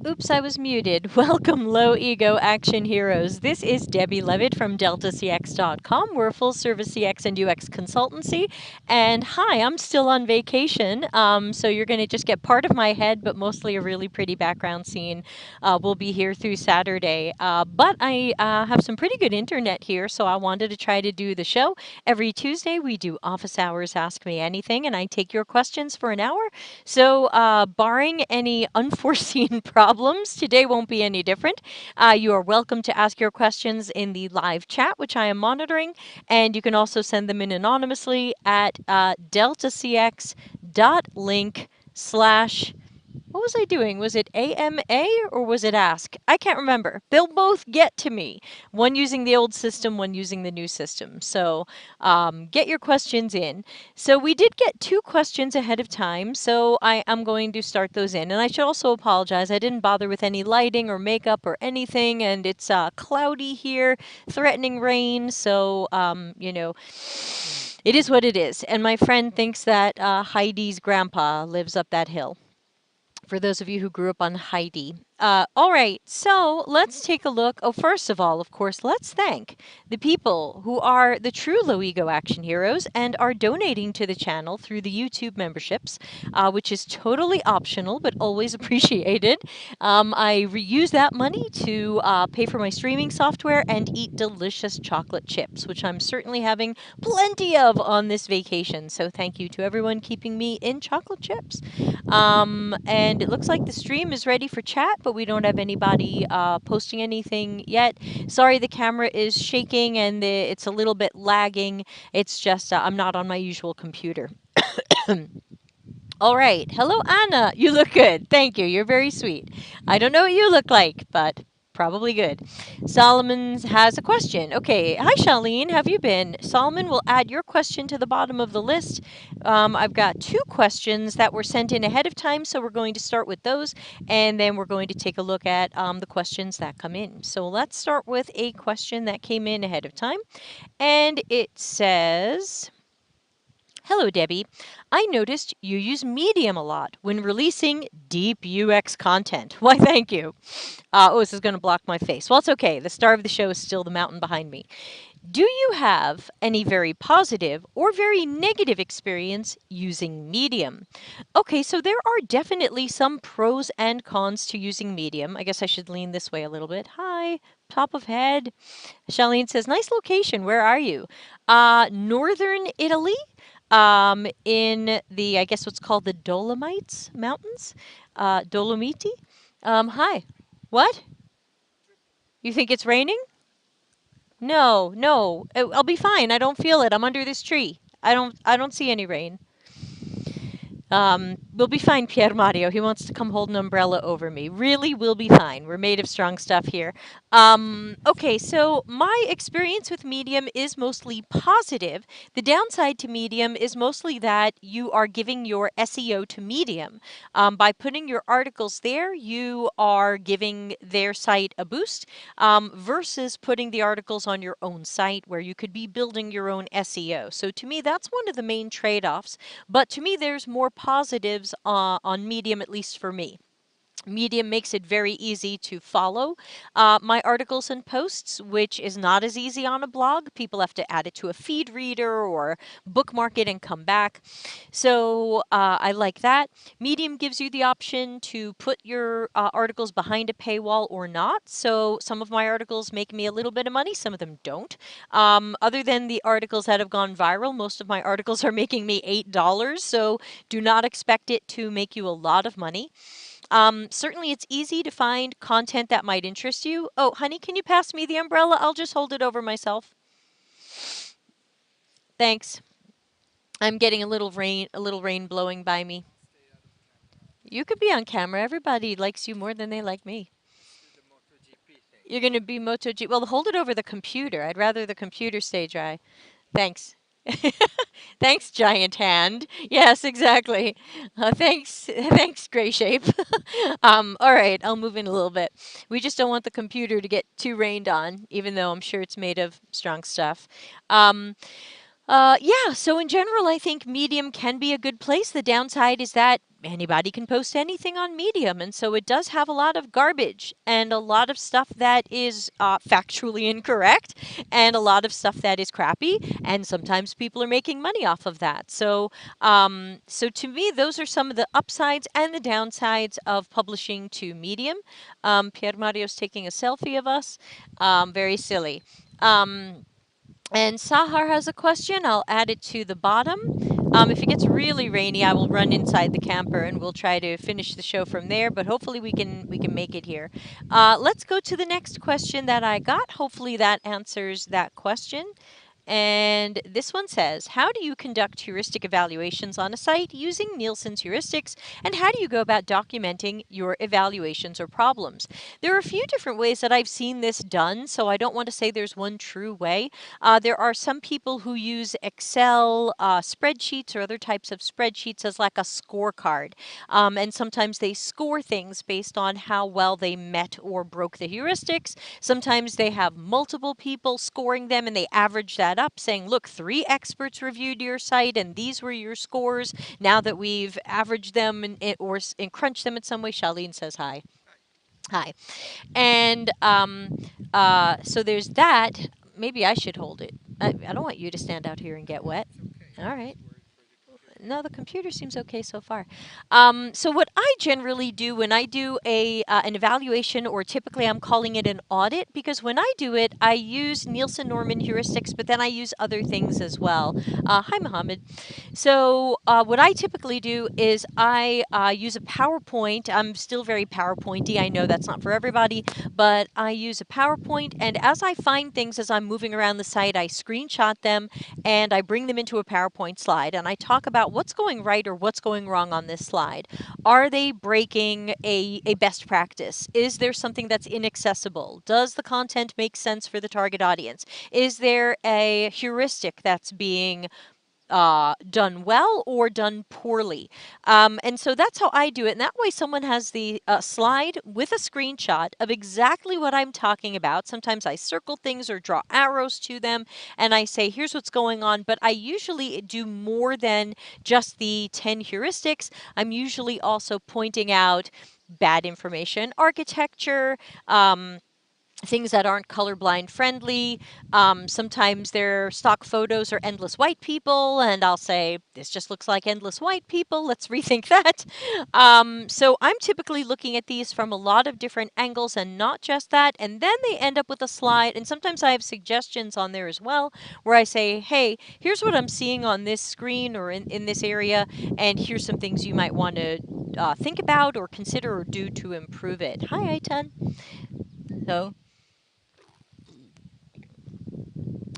Oops, I was muted. Welcome, low ego action heroes. This is Debbie Levitt from deltacx.com. We're a full service CX and UX consultancy. And hi, I'm still on vacation. So you're going to just get part of my head, but mostly a really pretty background scene. We'll be here through Saturday. But I have some pretty good internet here, so I wanted to try to do the show. Every Tuesday, we do office hours, Ask Me Anything, and I take your questions for an hour. So, barring any unforeseen problems, today won't be any different. You are welcome to ask your questions in the live chat, which I am monitoring, and you can also send them in anonymously at deltacx.link slash what was I doing? Was it AMA or was it Ask? I can't remember. They'll both get to me. One using the old system, one using the new system. So get your questions in. So we did get 2 questions ahead of time, so I am going to start those in. And I should also apologize. I didn't bother with any lighting or makeup or anything, and it's cloudy here, threatening rain. So, it is what it is. And my friend thinks that Heidi's grandpa lives up that hill, for those of you who grew up on Heidi. All right, so let's take a look. Oh, first of all, of course, let's thank the people who are the true low ego action heroes and are donating to the channel through the YouTube memberships, which is totally optional but always appreciated. I reuse that money to pay for my streaming software and eat delicious chocolate chips, which I'm certainly having plenty of on this vacation. So thank you to everyone keeping me in chocolate chips. And it looks like the stream is ready for chat, but we don't have anybody posting anything yet. Sorry, the camera is shaking and it's a little bit lagging. It's just I'm not on my usual computer. All right. Hello, Anna. You look good. Thank you. You're very sweet. I don't know what you look like, but probably good. Solomon has a question. Okay. Hi, Charlene. Have you been? Solomon will add your question to the bottom of the list. I've got 2 questions that were sent in ahead of time, so we're going to start with those, and then we're going to take a look at the questions that come in. So let's start with a question that came in ahead of time, and it says... Hello, Debbie. I noticed you use Medium a lot when releasing deep UX content. Why, thank you. Oh, this is going to block my face. Well, it's okay. The star of the show is still the mountain behind me. Do you have any very positive or very negative experience using Medium? Okay, so there are definitely some pros and cons to using Medium. I guess I should lean this way a little bit. Hi, top of head. Charlene says, nice location. Where are you? Northern Italy. In the, I guess what's called the Dolomites Mountains, Dolomiti. Hi. What? You think it's raining? No, no. I'll be fine. I don't feel it. I'm under this tree. I don't see any rain. We'll be fine, Pier Mario. He wants to come hold an umbrella over me. Really, we'll be fine. We're made of strong stuff here. Okay, so my experience with Medium is mostly positive. The downside to Medium is mostly that you are giving your SEO to Medium. By putting your articles there, you are giving their site a boost versus putting the articles on your own site where you could be building your own SEO. So to me, that's one of the main trade-offs. But to me, there's more positives on Medium, at least for me. Medium makes it very easy to follow my articles and posts, which is not as easy on a blog. People have to add it to a feed reader or bookmark it and come back. So I like that. Medium gives you the option to put your articles behind a paywall or not. So some of my articles make me a little bit of money, some of them don't. Other than the articles that have gone viral, most of my articles are making me $8. So do not expect it to make you a lot of money. Certainly it's easy to find content that might interest you. Oh, honey, can you pass me the umbrella? I'll just hold it over myself. Thanks. I'm getting a little rain blowing by me. You could be on camera. Everybody likes you more than they like me. You're going to be MotoGP. Well, hold it over the computer. I'd rather the computer stay dry. Thanks. Thanks, giant hand. Yes, exactly. Thanks, Gray Shape. All right, I'll move in a little bit. We just don't want the computer to get too rained on, even though I'm sure it's made of strong stuff. Yeah, so in general, I think Medium can be a good place. The downside is that anybody can post anything on Medium, and so it does have a lot of garbage and a lot of stuff that is factually incorrect and a lot of stuff that is crappy, and sometimes people are making money off of that. So to me, those are some of the upsides and the downsides of publishing to Medium. Pier Mario's taking a selfie of us. Very silly. Um, and Sahar has a question. I'll add it to the bottom. If it gets really rainy, I will run inside the camper and we'll try to finish the show from there. But hopefully we can make it here. Let's go to the next question that I got. Hopefully that answers that question. And this one says, how do you conduct heuristic evaluations on a site using Nielsen's heuristics, and how do you go about documenting your evaluations or problems? There are a few different ways that I've seen this done, so I don't want to say there's one true way. There are some people who use Excel spreadsheets or other types of spreadsheets as like a scorecard. And sometimes they score things based on how well they met or broke the heuristics. Sometimes they have multiple people scoring them and they average that up, saying, look, 3 experts reviewed your site and these were your scores. Now that we've averaged them and crunched them in some way, Charlene says hi. Hi. And so there's that. Maybe I should hold it. I don't want you to stand out here and get wet. All right. No, the computer seems okay so far. So what I generally do when I do an evaluation, or typically I'm calling it an audit, because when I do it, I use Nielsen Norman heuristics, but then I use other things as well. Hi, Mohammed. So what I typically do is I use a PowerPoint. I'm still very PowerPointy. I know that's not for everybody, but I use a PowerPoint, and as I find things as I'm moving around the site, I screenshot them and I bring them into a PowerPoint slide, and I talk about what's going right or what's going wrong on this slide. Are they breaking a best practice? Is there something that's inaccessible? Does the content make sense for the target audience? Is there a heuristic that's being done well or done poorly? And so that's how I do it. And that way, someone has the slide with a screenshot of exactly what I'm talking about. Sometimes I circle things or draw arrows to them and I say, here's what's going on. But I usually do more than just the 10 heuristics. I'm usually also pointing out bad information, architecture, things that aren't colorblind friendly. Sometimes their stock photos are endless white people, and I'll say, this just looks like endless white people. Let's rethink that. So I'm typically looking at these from a lot of different angles and not just that. And then they end up with a slide. And sometimes I have suggestions on there as well, where I say, hey, here's what I'm seeing on this screen or in this area, and here's some things you might want to think about or consider or do to improve it. Hi, Aitan. So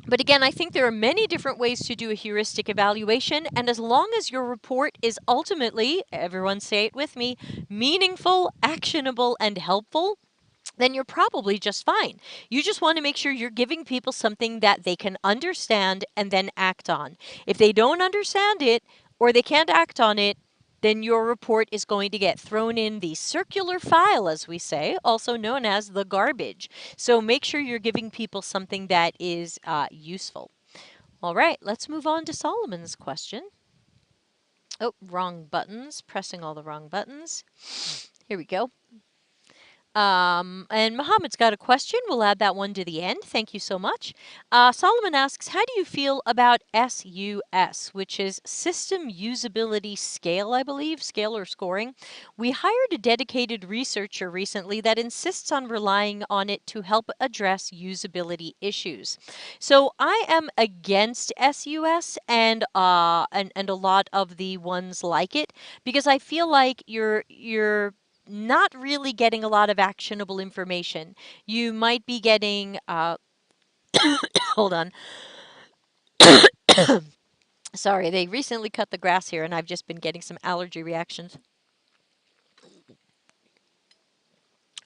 But again, I think there are many different ways to do a heuristic evaluation, and as long as your report is ultimately, everyone say it with me, meaningful, actionable, and helpful, then you're probably just fine. You just want to make sure you're giving people something that they can understand and then act on. If they don't understand it or they can't act on it, then your report is going to get thrown in the circular file, as we say, also known as the garbage. So make sure you're giving people something that is useful. All right, let's move on to Solomon's question. Oh, wrong buttons, pressing all the wrong buttons. Here we go. And Mohammed's got a question. We'll add that one to the end. Thank you so much. Solomon asks, how do you feel about S.U.S, which is System Usability Scale, I believe, scale or scoring? We hired a dedicated researcher recently that insists on relying on it to help address usability issues. So I am against S.U.S and a lot of the ones like it, because I feel like you're not really getting a lot of actionable information. You might be getting, hold on. Sorry, they recently cut the grass here and I've just been getting some allergy reactions.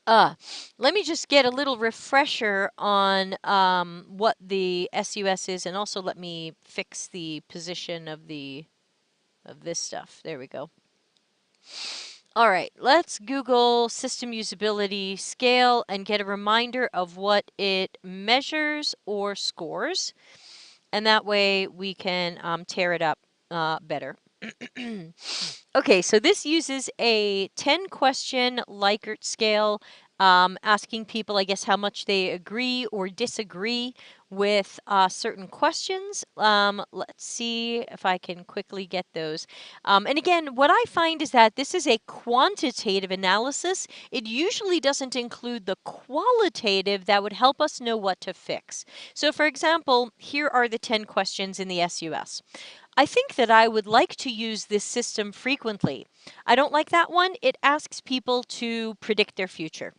Let me just get a little refresher on what the S.U.S is, and also let me fix the position of this stuff. There we go. All right, let's Google System Usability Scale and get a reminder of what it measures or scores. and that way we can tear it up better. Okay, so this uses a 10-question Likert scale, asking people, I guess, how much they agree or disagree with certain questions. Let's see if I can quickly get those. And again, what I find is that this is a quantitative analysis. It usually doesn't include the qualitative that would help us know what to fix. So for example, here are the 10 questions in the S.U.S. I think that I would like to use this system frequently. I don't like that one. It asks people to predict their future.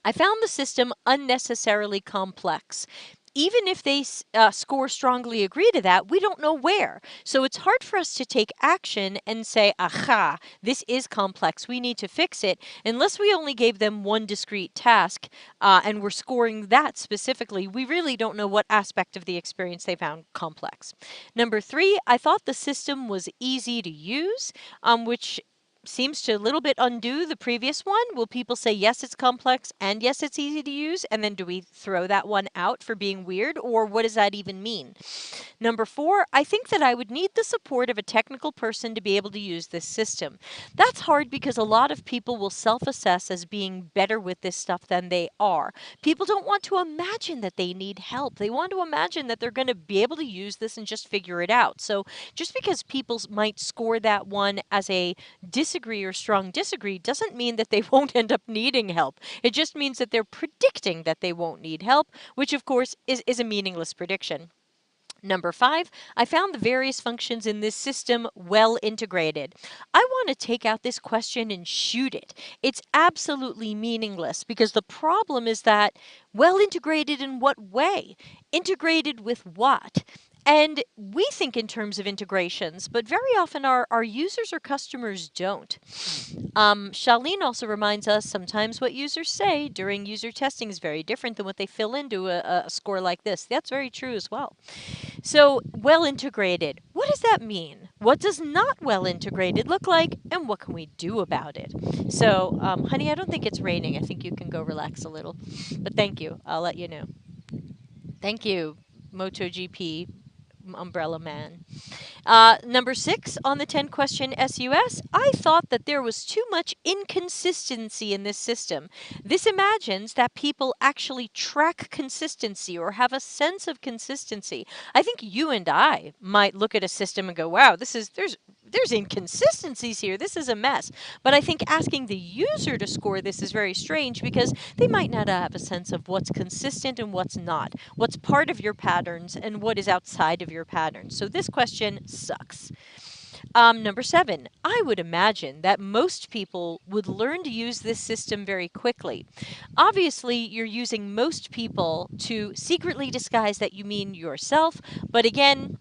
I found the system unnecessarily complex. Even if they score strongly agree to that, we don't know where. So it's hard for us to take action and say, aha, this is complex. We need to fix it, unless we only gave them one discrete task and we're scoring that specifically. We really don't know what aspect of the experience they found complex. Number 3, I thought the system was easy to use, which seems to a little bit undo the previous one. Will people say, yes, it's complex and yes, it's easy to use? And then do we throw that one out for being weird? Or what does that even mean? Number 4, I think that I would need the support of a technical person to be able to use this system. That's hard because a lot of people will self-assess as being better with this stuff than they are. People don't want to imagine that they need help. They want to imagine that they're going to be able to use this and just figure it out. So just because people might score that one as a disagree or strong disagree doesn't mean that they won't end up needing help. It just means that they're predicting that they won't need help, which of course is a meaningless prediction. Number 5, I found the various functions in this system well integrated. I want to take out this question and shoot it. It's absolutely meaningless because the problem is that well integrated in what way? Integrated with what? And we think in terms of integrations, but very often our users or customers don't. Charlene also reminds us sometimes what users say during user testing is very different than what they fill into a score like this. That's very true as well. So, well integrated. What does that mean? What does not well integrated look like? And what can we do about it? So, honey, I don't think it's raining. I think you can go relax a little. But thank you. I'll let you know. Thank you, MotoGP Umbrella Man. Number 6 on the 10-question S.U.S. I thought that there was too much inconsistency in this system. This imagines that people actually track consistency or have a sense of consistency. I think you and I might look at a system and go, wow, there's inconsistencies here. This is a mess. But I think asking the user to score this is very strange because they might not have a sense of what's consistent and what's not, what's part of your patterns and what is outside of your patterns. So this question sucks. Number 7, I would imagine that most people would learn to use this system very quickly. Obviously, you're using most people to secretly disguise that you mean yourself, but again,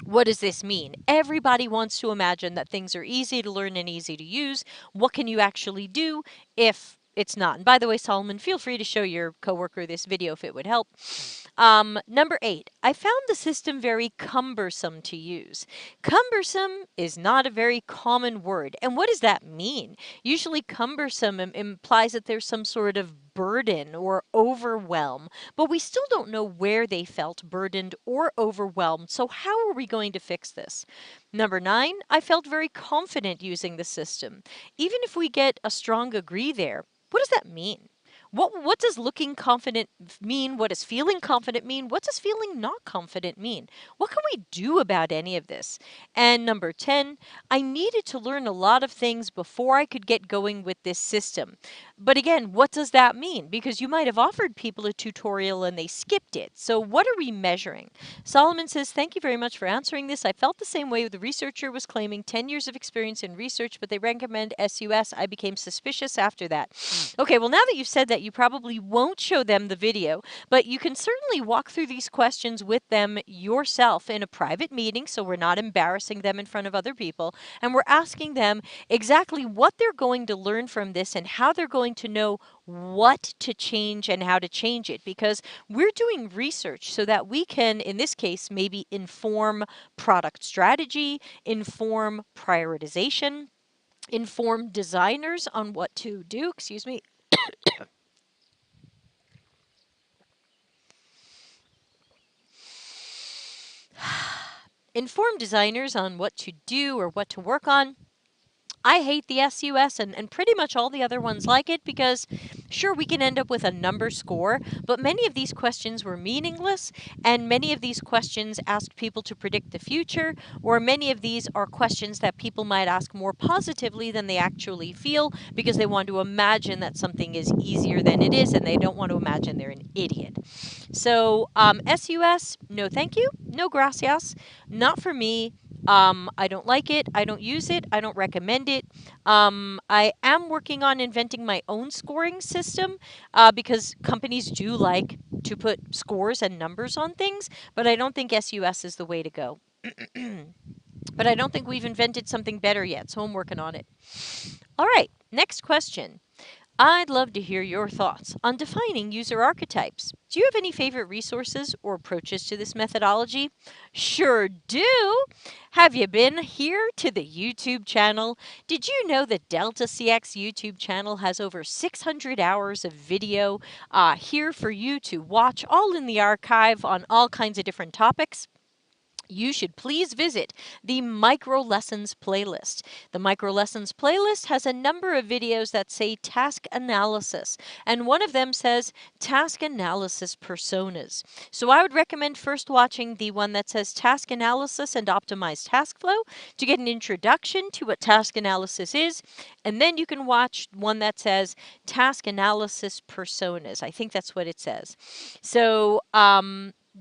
what does this mean? Everybody wants to imagine that things are easy to learn and easy to use. What can you actually do if it's not? And by the way, Solomon, feel free to show your coworker this video if it would help. Number 8, I found the system very cumbersome to use. Cumbersome is not a very common word. And what does that mean? Usually cumbersome implies that there's some sort of burden or overwhelm, but we still don't know where they felt burdened or overwhelmed. So how are we going to fix this? Number 9, I felt very confident using the system. Even if we get a strong agree there, what does that mean? What does looking confident mean? What does feeling confident mean? What does feeling not confident mean? What can we do about any of this? And number 10, I needed to learn a lot of things before I could get going with this system. But again, what does that mean? Because you might have offered people a tutorial and they skipped it. So what are we measuring? Solomon says, thank you very much for answering this. I felt the same way. The researcher was claiming 10 years of experience in research, but they recommend S.U.S. I became suspicious after that. Okay, well, now that you've said that, you probably won't show them the video, but you can certainly walk through these questions with them yourself in a private meeting, so we're not embarrassing them in front of other people, and we're asking them exactly what they're going to learn from this and how they're going to know what to change and how to change it, because we're doing research so that we can, in this case, maybe inform product strategy, inform prioritization, inform designers on what to do, excuse me. inform designers on what to do or what to work on. I hate the S.U.S. and pretty much all the other ones like it because, sure, we can end up with a number score, but many of these questions were meaningless, and many of these questions asked people to predict the future, or many of these are questions that people might ask more positively than they actually feel because they want to imagine that something is easier than it is, and they don't want to imagine they're an idiot. So, S.U.S., no thank you, no gracias, not for me. I don't like it. I don't use it. I don't recommend it. I am working on inventing my own scoring system because companies do like to put scores and numbers on things, but I don't think S.U.S. is the way to go. But I don't think we've invented something better yet, so I'm working on it. All right, next question. I'd love to hear your thoughts on defining user archetypes. Do you have any favorite resources or approaches to this methodology? Sure do! Have you been here to the YouTube channel? Did you know the Delta CX YouTube channel has over 600 hours of video here for you to watch, all in the archive on all kinds of different topics? You should please visit the Micro Lessons playlist. The Micro Lessons playlist has a number of videos that say task analysis, and one of them says task analysis personas. So I would recommend first watching the one that says task analysis and optimized task flow to get an introduction to what task analysis is, and then you can watch one that says task analysis personas. I think that's what it says. So,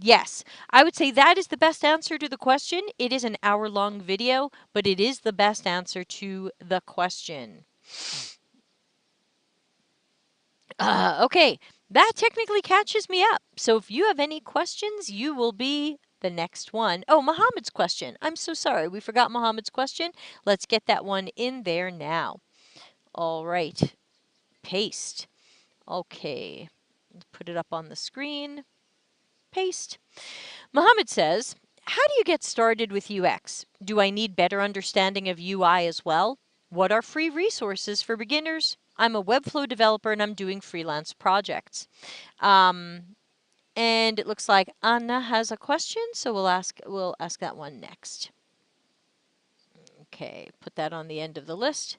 yes, I would say that is the best answer to the question. It is an hour-long video, but it is the best answer to the question. Okay, that technically catches me up. So if you have any questions, you will be the next one. Oh, Mohammed's question. I'm so sorry. We forgot Mohammed's question. Let's get that one in there now. All right. Paste. Okay. Put it up on the screen. Paste. Mohammed says, how do you get started with UX? Do I need better understanding of UI as well? What are free resources for beginners? I'm a Webflow developer and I'm doing freelance projects. And it looks like Anna has a question, so we'll ask that one next. Okay, put that on the end of the list.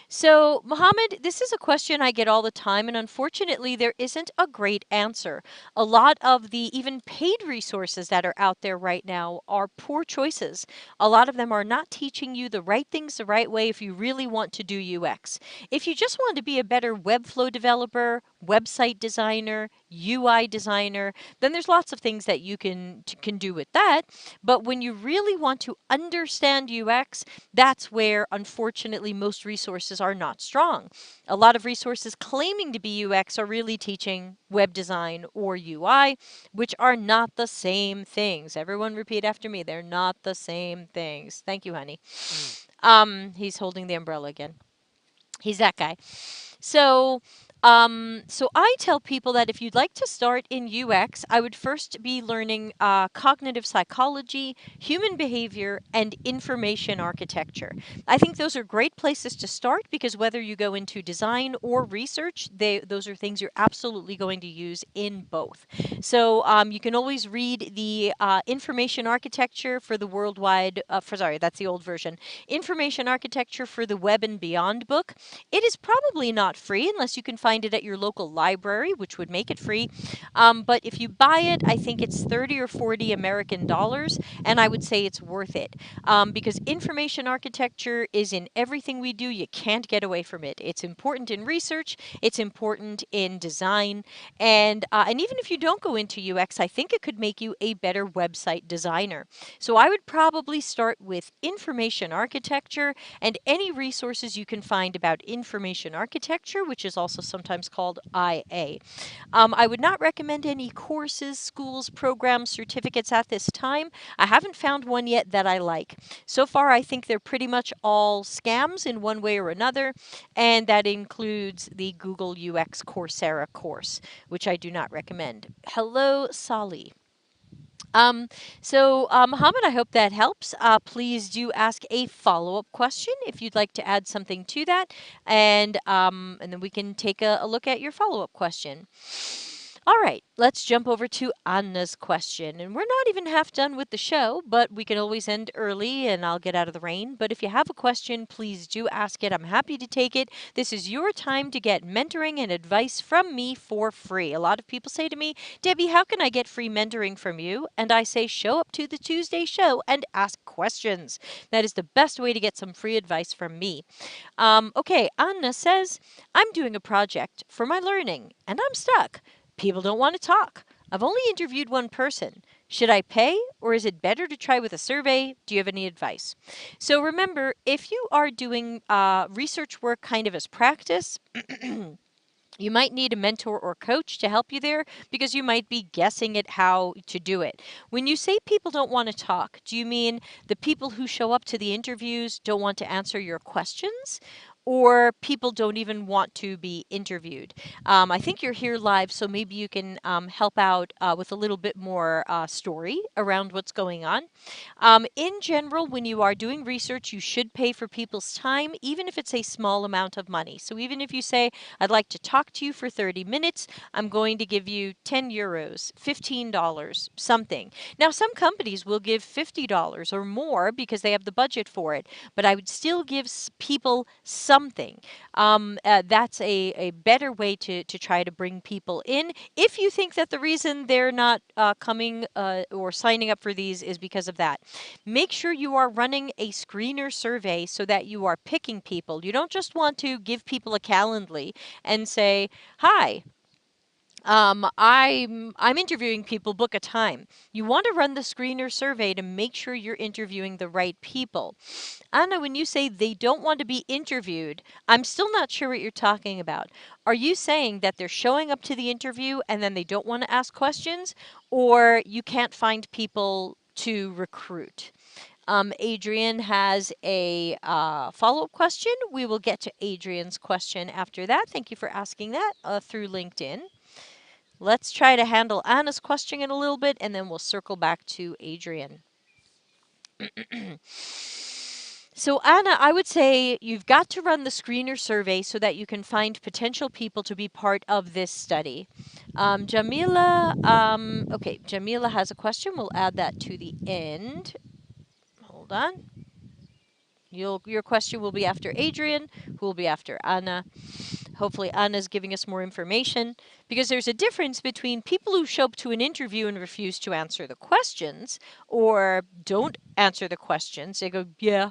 So, Mohammed, this is a question I get all the time, and unfortunately, there isn't a great answer. A lot of the even paid resources that are out there right now are poor choices. A lot of them are not teaching you the right things the right way if you really want to do UX. If you just want to be a better Webflow developer, website designer, UI designer, then there's lots of things that you can do with that. But when you really want to understand UX, that's where, unfortunately, most resources are not strong. A lot of resources claiming to be UX are really teaching web design or UI, which are not the same things. Everyone repeat after me. They're not the same things. Thank you, honey. He's holding the umbrella again. He's that guy. So, so I tell people that if you'd like to start in UX, I would first be learning cognitive psychology, human behavior, and information architecture. I think those are great places to start because whether you go into design or research, those are things you're absolutely going to use in both. So you can always read the information architecture for the worldwide, sorry, that's the old version, information architecture for the web and beyond book. It is probably not free unless you can find it at your local library, which would make it free. But if you buy it, I think it's 30 or 40 American dollars, and I would say it's worth it because information architecture is in everything we do. You can't get away from it. It's important in research. It's important in design. And even if you don't go into UX, I think it could make you a better website designer. So I would probably start with information architecture and any resources you can find about information architecture, which is also sometimes called IA. I would not recommend any courses, schools, programs, certificates at this time. I haven't found one yet that I like. So far, I think they're pretty much all scams in one way or another, and that includes the Google UX Coursera course, which I do not recommend. Hello, Sally. Mohammed, I hope that helps. Please do ask a follow-up question if you'd like to add something to that, and then we can take a look at your follow-up question. All right, let's jump over to Anna's question. And we're not even half done with the show, but we can always end early and I'll get out of the rain. But if you have a question, please do ask it. I'm happy to take it. This is your time to get mentoring and advice from me for free. A lot of people say to me, Debbie, how can I get free mentoring from you? And I say, show up to the Tuesday show and ask questions. That is the best way to get some free advice from me. Okay, Anna says, I'm doing a project for my learning and I'm stuck. People don't want to talk. I've only interviewed one person. Should I pay or is it better to try with a survey? Do you have any advice? So remember, if you are doing research work kind of as practice, you might need a mentor or coach to help you there because you might be guessing at how to do it. When you say people don't want to talk, do you mean the people who show up to the interviews don't want to answer your questions? Or people don't even want to be interviewed. I think you're here live, so maybe you can help out with a little bit more story around what's going on. In general, when you are doing research, you should pay for people's time, even if it's a small amount of money. So even if you say, I'd like to talk to you for 30 minutes, I'm going to give you 10 euros, $15, something. Now, some companies will give $50 or more because they have the budget for it, but I would still give people something. That's a better way to try to bring people in. If you think that the reason they're not coming or signing up for these is because of that, make sure you are running a screener survey so that you are picking people. You don't just want to give people a Calendly and say, hi, I'm interviewing people, book a time. You want to run the screener survey to make sure you're interviewing the right people. Anna, when you say they don't want to be interviewed, I'm still not sure what you're talking about. Are you saying that they're showing up to the interview and then they don't want to ask questions, or you can't find people to recruit? Adrian has a follow-up question. We will get to Adrian's question after that. Thank you for asking that through LinkedIn. Let's try to handle Anna's question in a little bit, and then we'll circle back to Adrian. So Anna, I would say you've got to run the screener survey so that you can find potential people to be part of this study. Jamila, okay, Jamila has a question. We'll add that to the end. Hold on. Your question will be after Adrian, who will be after Anna. Hopefully Anna's giving us more information, because there's a difference between people who show up to an interview and refuse to answer the questions or don't answer the questions. They go, yeah.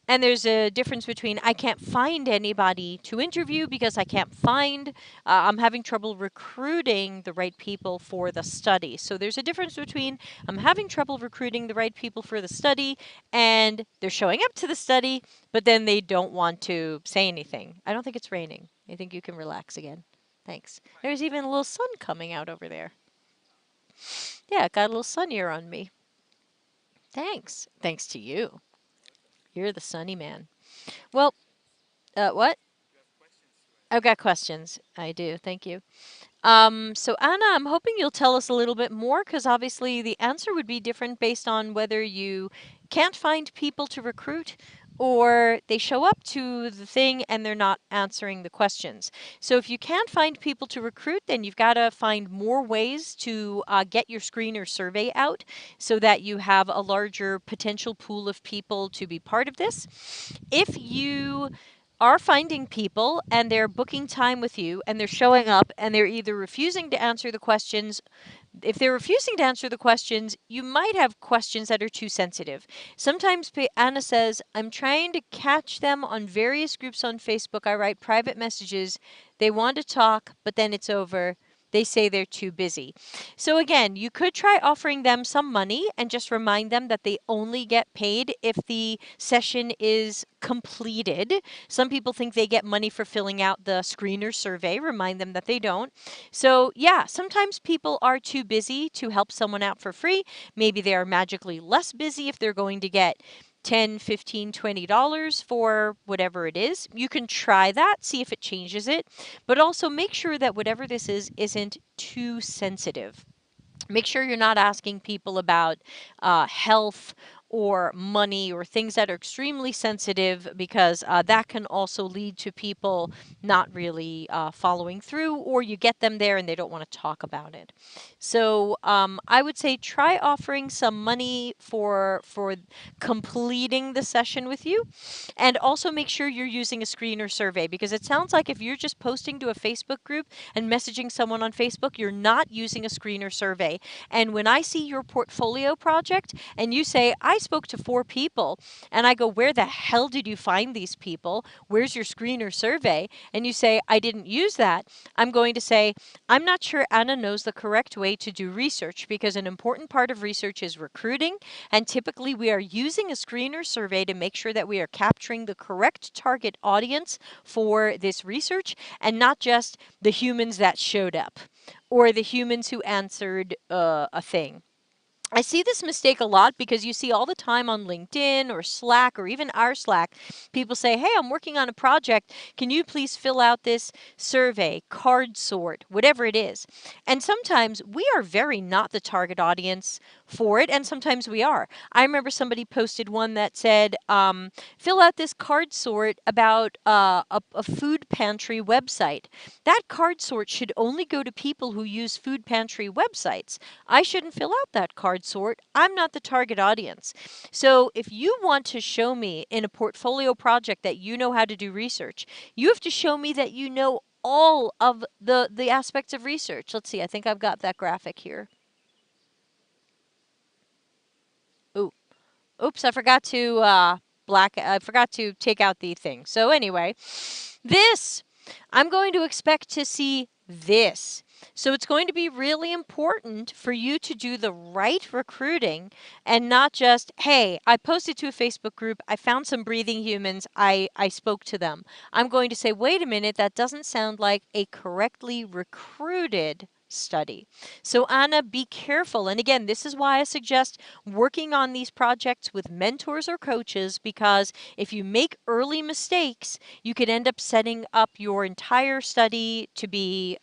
And there's a difference between I can't find anybody to interview because I can't find, I'm having trouble recruiting the right people for the study. So there's a difference between I'm having trouble recruiting the right people for the study and they're showing up to the study, but then they don't want to say anything. I don't think it's raining. I think you can relax again. Thanks. There's even a little sun coming out over there. Yeah, it got a little sunnier on me. Thanks. Thanks to you. You're the sunny man. Well, what? I've got questions. I do. Thank you. So Anna, I'm hoping you'll tell us a little bit more because obviously the answer would be different based on whether you can't find people to recruit or they show up to the thing and they're not answering the questions. So if you can't find people to recruit, then you've got to find more ways to get your screener survey out so that you have a larger potential pool of people to be part of this. If you are finding people and they're booking time with you and they're showing up and they're either refusing to answer the questions. If they're refusing to answer the questions, you might have questions that are too sensitive. Sometimes Anna says, I'm trying to catch them on various groups on Facebook. I write private messages. They want to talk, but then it's over. They say they're too busy. So again, you could try offering them some money and just remind them that they only get paid if the session is completed. Some people think they get money for filling out the screener survey. Remind them that they don't. So yeah, sometimes people are too busy to help someone out for free. Maybe they are magically less busy if they're going to get $10, $15, $20 for whatever it is. You can try that, see if it changes it, but also make sure that whatever this is isn't too sensitive. Make sure you're not asking people about health or money or things that are extremely sensitive, because that can also lead to people not really following through, or you get them there and they don't want to talk about it. So I would say try offering some money for completing the session with you, and also make sure you're using a screener survey, because it sounds like if you're just posting to a Facebook group and messaging someone on Facebook, you're not using a screener survey. And when I see your portfolio project and you say, I spoke to 4 people, and I go, where the hell did you find these people? Where's your screener survey? And you say, I didn't use that. I'm going to say, I'm not sure Anna knows the correct way to do research, because an important part of research is recruiting. And typically we are using a screener survey to make sure that we are capturing the correct target audience for this research, and not just the humans that showed up or the humans who answered a thing. I see this mistake a lot, because you see all the time on LinkedIn or Slack, or even our Slack, people say, hey, I'm working on a project. Can you please fill out this survey, card sort, whatever it is? And sometimes we are very not the target audience for it, and sometimes we are. I remember somebody posted one that said, fill out this card sort about a food pantry website. That card sort should only go to people who use food pantry websites. I shouldn't fill out that card sort. I'm not the target audience. So if you want to show me in a portfolio project that you know how to do research, you have to show me that you know all of the aspects of research. Let's see, I think I've got that graphic here. Ooh, oops, I forgot to I forgot to take out the thing. So anyway, I'm going to expect to see this. So it's going to be really important for you to do the right recruiting, and not just, hey, I posted to a Facebook group, I found some breathing humans, I spoke to them. I'm going to say, wait a minute, that doesn't sound like a correctly recruited study. So Anna, be careful. And again, this is why I suggest working on these projects with mentors or coaches, because if you make early mistakes, you could end up setting up your entire study to be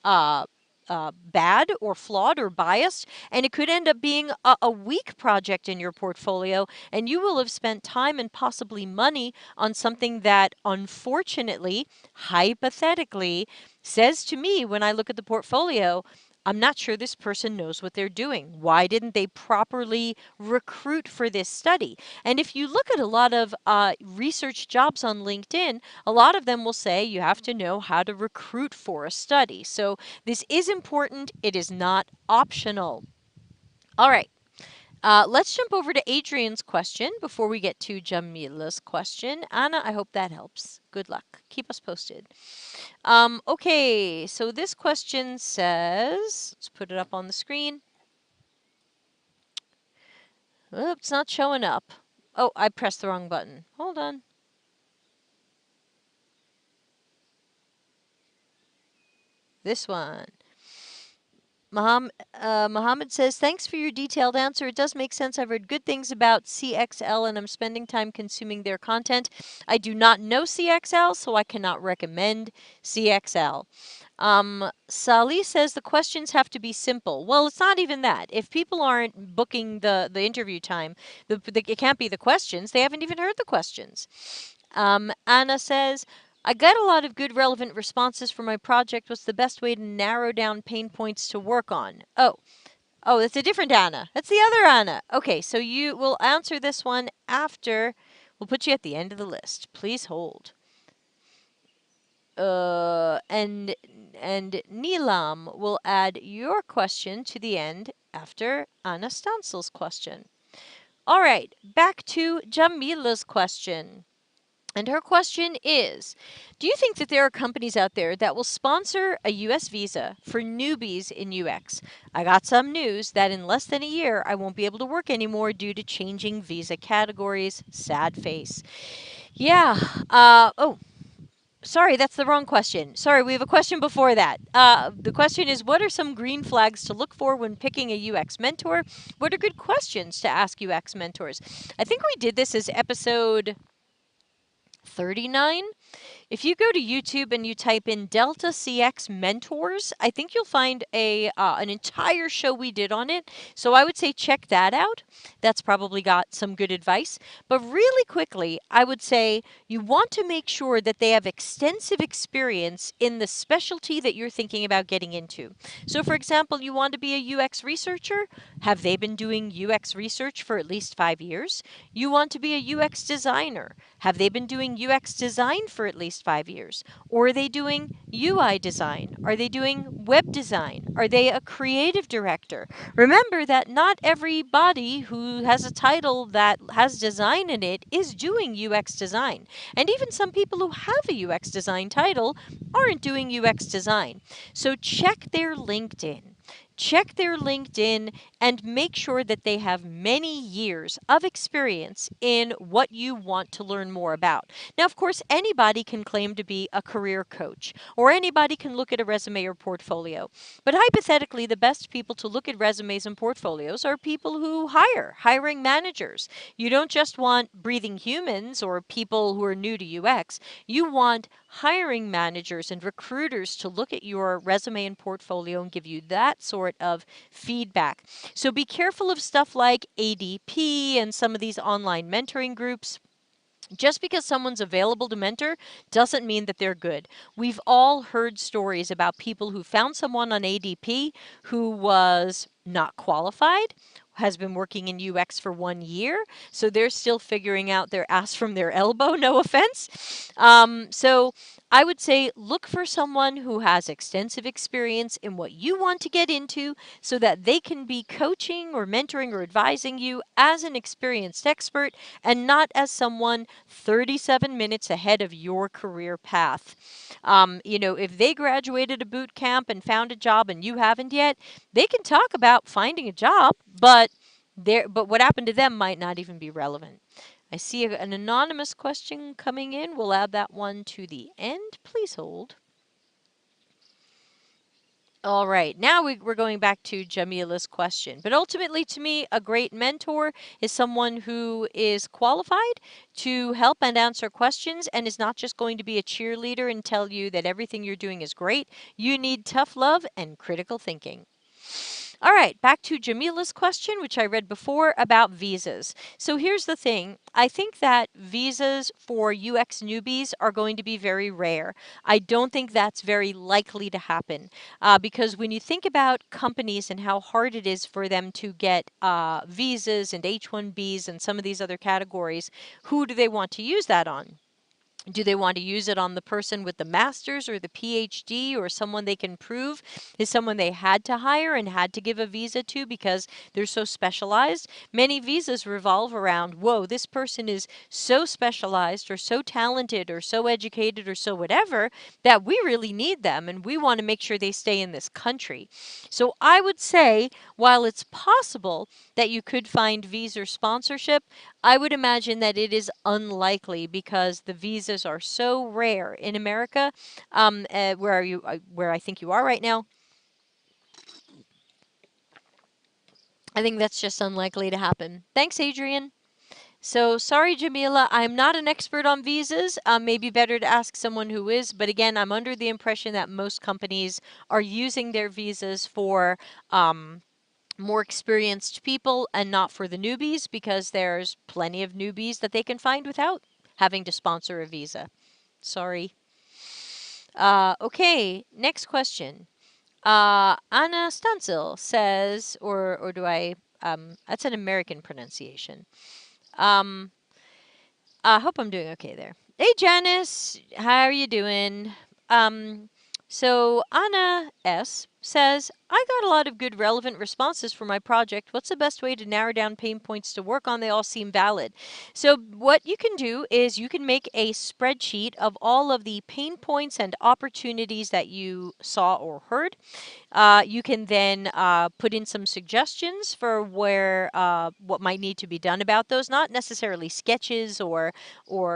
bad or flawed or biased, and it could end up being a weak project in your portfolio, and you will have spent time and possibly money on something that, unfortunately, hypothetically, says to me when I look at the portfolio, I'm not sure this person knows what they're doing. Why didn't they properly recruit for this study? And if you look at a lot of research jobs on LinkedIn, a lot of them will say you have to know how to recruit for a study. So this is important. It is not optional. All right. Let's jump over to Adrian's question before we get to Jamila's question. Anna, I hope that helps. Good luck. Keep us posted. Okay, so this question says, let's put it up on the screen. Oh, it's not showing up. Oh, I pressed the wrong button. Hold on. This one. Mohammed says, thanks for your detailed answer. It does make sense. I've heard good things about CXL, and I'm spending time consuming their content. I do not know CXL, so I cannot recommend CXL. Sally says the questions have to be simple. Well, it's not even that. If people aren't booking the interview time, it can't be the questions. They haven't even heard the questions. Anna says, I got a lot of good relevant responses for my project. What's the best way to narrow down pain points to work on? Oh, that's a different Anna. That's the other Anna. Okay, so you will answer this one after. We'll put you at the end of the list. Please hold. And Neelam will add your question to the end after Anna Stansel's question. All right, back to Jamila's question. And her question is, do you think that there are companies out there that will sponsor a U.S. visa for newbies in UX? I got some news that in less than a year, I won't be able to work anymore due to changing visa categories. Sad face. Yeah. Sorry, that's the wrong question. Sorry, we have a question before that. The question is, what are some green flags to look for when picking a UX mentor? What are good questions to ask UX mentors? I think we did this as episode 39. If you go to YouTube and you type in Delta CX Mentors, I think you'll find an entire show we did on it. So I would say check that out. That's probably got some good advice. But really quickly, I would say you want to make sure that they have extensive experience in the specialty that you're thinking about getting into. So for example, you want to be a UX researcher. Have they been doing UX research for at least 5 years? You want to be a UX designer. Have they been doing UX design for at least 5 years? Or are they doing UI design? Are they doing web design? Are they a creative director? Remember that not everybody who has a title that has design in it is doing UX design. And even some people who have a UX design title aren't doing UX design. So check their LinkedIn. Check their LinkedIn and make sure that they have many years of experience in what you want to learn more about. Now, of course, anybody can claim to be a career coach, or anybody can look at a resume or portfolio. But hypothetically, the best people to look at resumes and portfolios are people who hiring managers. You don't just want breathing humans or people who are new to UX. You want hiring managers and recruiters to look at your resume and portfolio and give you that sort of feedback. So be careful of stuff like ADP and some of these online mentoring groups. Just because someone's available to mentor doesn't mean that they're good. We've all heard stories about people who found someone on ADP who was not qualified, has been working in UX for 1 year, so they're still figuring out their ass from their elbow, no offense. So I would say look for someone who has extensive experience in what you want to get into so that they can be coaching or mentoring or advising you as an experienced expert and not as someone 37 minutes ahead of your career path. If they graduated a boot camp and found a job and you haven't yet, they can talk about finding a job, but what happened to them might not even be relevant. I see an anonymous question coming in. We'll add that one to the end. Please hold. All right, now we're going back to Jamila's question. But ultimately, to me, a great mentor is someone who is qualified to help and answer questions and is not just going to be a cheerleader and tell you that everything you're doing is great. You need tough love and critical thinking. All right, back to Jamila's question, which I read before about visas. So here's the thing. I think that visas for UX newbies are going to be very rare. I don't think that's very likely to happen because when you think about companies and how hard it is for them to get visas and H-1Bs and some of these other categories, who do they want to use that on? Do they want to use it on the person with the master's or the PhD or someone they can prove is someone they had to hire and had to give a visa to because they're so specialized? Many visas revolve around, whoa, this person is so specialized or so talented or so educated or so whatever that we really need them and we want to make sure they stay in this country. So I would say, while it's possible that you could find visa sponsorship, I would imagine that it is unlikely because the visas are so rare in America. Where are you? Where I think you are right now. I think that's just unlikely to happen. Thanks, Adrian. So sorry, Jamila, I'm not an expert on visas. Maybe better to ask someone who is. But again, I'm under the impression that most companies are using their visas for more experienced people and not for the newbies because there's plenty of newbies that they can find without having to sponsor a visa. Sorry. Okay, next question. Anna Stancil says, or do I, that's an American pronunciation. I hope I'm doing okay there. Hey, Janice, how are you doing? Um, so Anna S says, I got a lot of good relevant responses for my project. What's the best way to narrow down pain points to work on? They all seem valid. So what you can do is you can make a spreadsheet of all of the pain points and opportunities that you saw or heard. You can then put in some suggestions for where what might need to be done about those, not necessarily sketches or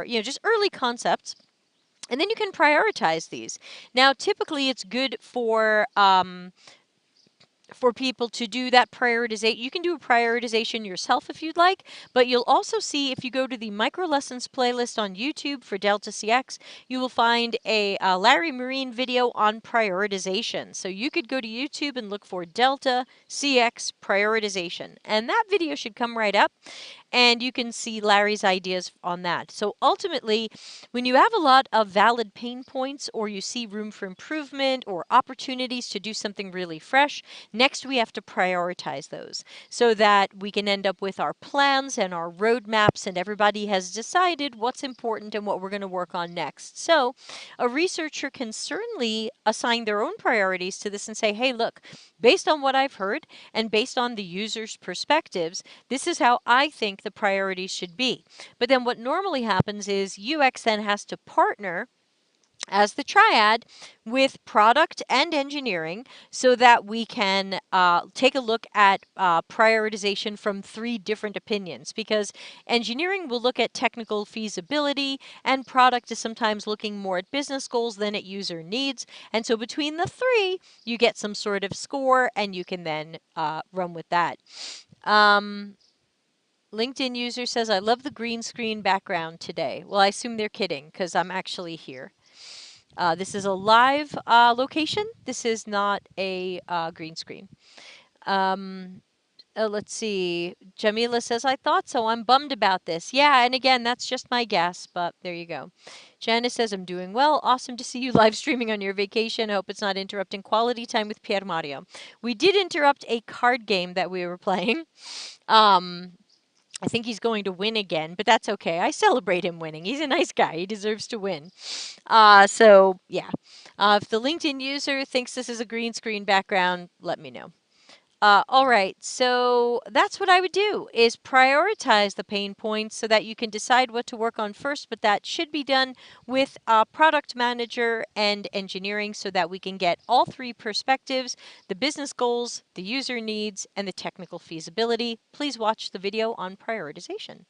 just early concepts. And then you can prioritize these. Now, typically, it's good for for people to do that prioritization. You can do a prioritization yourself if you'd like, but you'll also see if you go to the micro lessons playlist on YouTube for Delta CX, you will find a Larry Marine video on prioritization. So you could go to YouTube and look for Delta CX prioritization, and that video should come right up, and you can see Larry's ideas on that. So ultimately, when you have a lot of valid pain points, or you see room for improvement or opportunities to do something really fresh, next we have to prioritize those so that we can end up with our plans and our roadmaps, and everybody has decided what's important and what we're going to work on next. So a researcher can certainly assign their own priorities to this and say, hey, look, based on what I've heard and based on the user's perspectives, this is how I think the priorities should be. But then what normally happens is UX then has to partner as the triad with product and engineering so that we can take a look at prioritization from 3 different opinions, because engineering will look at technical feasibility and product is sometimes looking more at business goals than at user needs. And so between the 3, you get some sort of score and you can then run with that. LinkedIn user says, I love the green screen background today. Well, I assume they're kidding because I'm actually here. This is a live location. This is not a green screen. Let's see. Jamila says, I thought so. I'm bummed about this. Yeah, and again, that's just my guess, but there you go. Janice says, I'm doing well. Awesome to see you live streaming on your vacation. I hope it's not interrupting quality time with Pier Mario. We did interrupt a card game that we were playing. I think he's going to win again, but that's okay. I celebrate him winning. He's a nice guy. He deserves to win. So, yeah. If the LinkedIn user thinks this is a green screen background, let me know. All right, so that's what I would do, is prioritize the pain points so that you can decide what to work on first, but that should be done with product manager and engineering so that we can get all 3 perspectives, the business goals, the user needs, and the technical feasibility. Please watch the video on prioritization.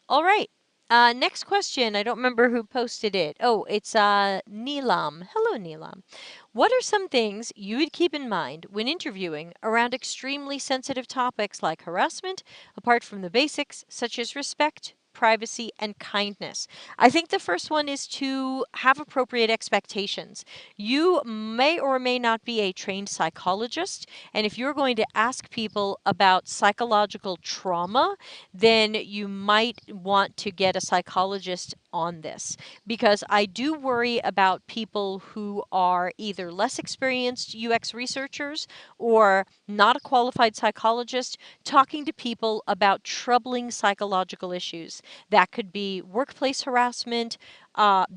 All right. Next question. I don't remember who posted it. Oh, it's Neelam. Hello, Neelam. What are some things you would keep in mind when interviewing around extremely sensitive topics like harassment, apart from the basics such as respect, privacy, and kindness? I think the first one is to have appropriate expectations. You may or may not be a trained psychologist, and if you're going to ask people about psychological trauma, then you might want to get a psychologist on this, because I do worry about people who are either less experienced UX researchers or not a qualified psychologist talking to people about troubling psychological issues. That could be workplace harassment,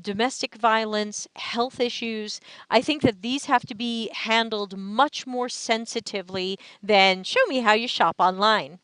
domestic violence, health issues. I think that these have to be handled much more sensitively than show me how you shop online.